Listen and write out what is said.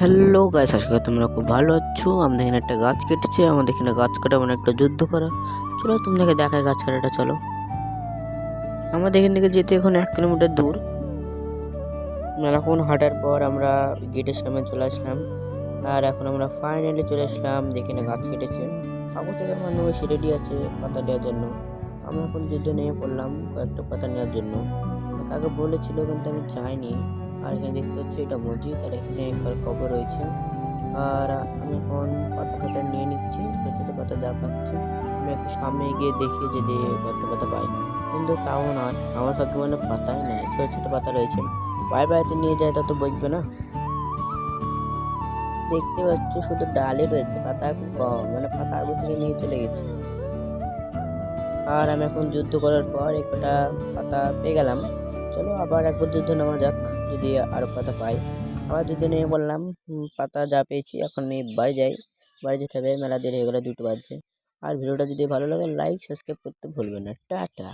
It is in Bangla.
হ্যালো গাইস, আশা করি তোমরা খুব ভালো আছো। আমাদের এখানে একটা গাছ কেটেছে, আমাদের এখানে গাছ কাটা মানে একটা যুদ্ধ করা। চলো তোমাদেরকে দেখায় গাছ কাটাটা। চলো, আমাদের এখান থেকে যেতে এখন 1 কিলোমিটার দূর। মেলাক্ষণ হাঁটার পর আমরা গেটের সামনে চলে আসলাম। আর এখন আমরা ফাইনালি চলে আসলাম যেখানে গাছ কেটেছে। আগর থেকে মানুষ রেডি আছে পাতা দেওয়ার জন্য। আমরা এখন যুদ্ধ নিয়ে পড়লাম কয়েকটা পাতা নেওয়ার জন্য। আগে বলেছিল কিন্তু আমি যাইনি। আর এখানে দেখতে পাচ্ছি এটা মসজিদ, আর এখানে কবর রয়েছে। আর আমি এখন পাতা পাতা নিয়ে নিচ্ছি, ছোটো ছোটো পাতা যা পাচ্ছি। আমি একটু সামনে গিয়ে দেখি যদি একটা পাতা পাই, কিন্তু তাও না। আমার ভাগ্যে মানে পাতাই নেই, ছোটো ছোটো পাতা রয়েছে। বাড়িতে নিয়ে যায় তা তো বইবে না। দেখতে পাচ্ছ শুধু ডালে রয়েছে, পাতা খুব কম, মানে পাতা আগে থেকে নিয়ে চলে গেছে। আর আমি এখন যুদ্ধ করার পর একটা পাতা পেয়ে গেলাম। চলো আবার একবার যুদ্ধ নেওয়া যাক, যদি আরো পাতা পাই। আবার যুদ্ধ নিয়ে বললাম পাতা যা পেয়েছি এখন নিয়ে বাড়ি যাই। বাড়ি যেতে হবে, মেলা দেরি হয়ে গেলে 2টো বাজছে। আর ভিডিওটা যদি ভালো লাগে লাইক সাবস্ক্রাইব করতে ভুলবেন না। টাটা।